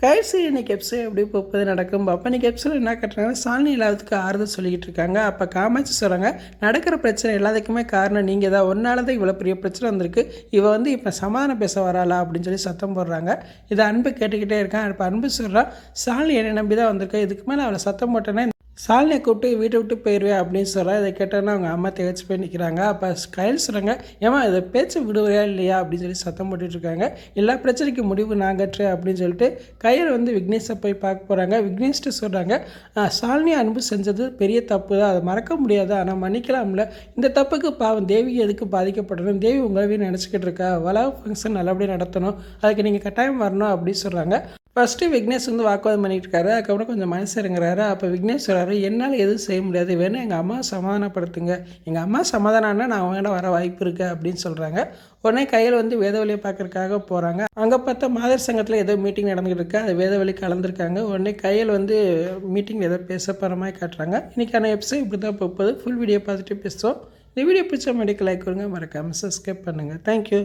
கைசி இன்னைக்கு எபிசோட் எப்படி போகுது நடக்கும். அப்போ இன்னைக்கு எபிசோட் என்ன கட்டுறாங்கன்னா, சாலினி எல்லாத்துக்கும் ஆறுதல் சொல்லிக்கிட்டு இருக்காங்க. அப்போ காமாட்சி சொல்கிறாங்க, நடக்கிற பிரச்சனை எல்லாத்துக்குமே காரணம் நீங்கள் தான், ஒன்னால தான் இவ்வளோ பெரிய பிரச்சனை வந்திருக்கு. இப்போ சமாதானம் பேச வராளா அப்படின்னு சொல்லி சத்தம் போடுறாங்க. இதை அன்பு கேட்டுக்கிட்டே இருக்கான். இப்போ அன்பு சொல்கிறான், சாலினி என்னை நம்பி தான் வந்திருக்கேன், இதுக்கு மேலே அவளை சத்தம் போட்டேன்னா சாலினியை கூப்பிட்டு வீட்டை விட்டு போயிடுவேன் அப்படின்னு சொல்கிறேன். இதை கேட்டோன்னா அவங்க அம்மா திகச்சு போய் நிற்கிறாங்க. அப்போ கையில் சொல்கிறாங்க, ஏமா இதை பேச்சு விடுவையா இல்லையா அப்படின்னு சொல்லி சத்தம் போட்டுட்ருக்காங்க. எல்லா பிரச்சனைக்கு முடிவு நான் கட்டுறேன் அப்படின்னு சொல்லிட்டு கையில் விக்னேஷை போய் பார்க்க போகிறாங்க. விக்னேஷ்ட்டு சொல்கிறாங்க, சாலினி அன்பு செஞ்சது பெரிய தப்பு தான், அதை மறக்க முடியாது, ஆனால் மன்னிக்கலாம்ல. இந்த தப்புக்கு பாவம் தேவி எதுக்கு பாதிக்கப்படணும், தேவி உங்களவே நினச்சிக்கிட்டு இருக்கா, வளவு ஃபங்க்ஷன் நல்லபடியாக நடத்தணும், அதுக்கு நீங்கள் கட்டாயம் வரணும் அப்படின்னு சொல்கிறாங்க. ஃபஸ்ட்டு விக்னேஷ் வாக்குவாதம் பண்ணிகிட்டு இருக்காரு. அதுக்கப்புறம் கொஞ்சம் மனசு இறங்குறாரு. அப்போ விக்னேஷ் சொல்கிறாரு, என்னால் எதுவும் செய்ய முடியாது, வேணும் எங்கள் அம்மா சமாதானப்படுத்துங்க, எங்கள் அம்மா சமாதானம்னா நான் அவங்கள்ட்ட வர வாய்ப்பு இருக்குது அப்படின்னு சொல்கிறாங்க. உடனே கையில் வேதவழியை பார்க்குறதுக்காக போகிறாங்க. அங்கே பார்த்தா மாதர் சங்கத்தில் ஏதோ மீட்டிங் நடந்துகிட்டு இருக்கு. அது வேதவழி கலந்துருக்காங்க. உடனே கையில் மீட்டிங் ஏதோ பேச போகிற மாதிரி காட்டுறாங்க. இன்றைக்கான எபிசோட் இப்படி தான் போகுது. ஃபுல் வீடியோ பார்த்துட்டு பேசுவோம். இந்த வீடியோ பிடிச்ச மாதிரி லைக் கொடுங்க, மறக்காமல் சப்ஸ்கிரைப் பண்ணுங்கள். தேங்க்யூ.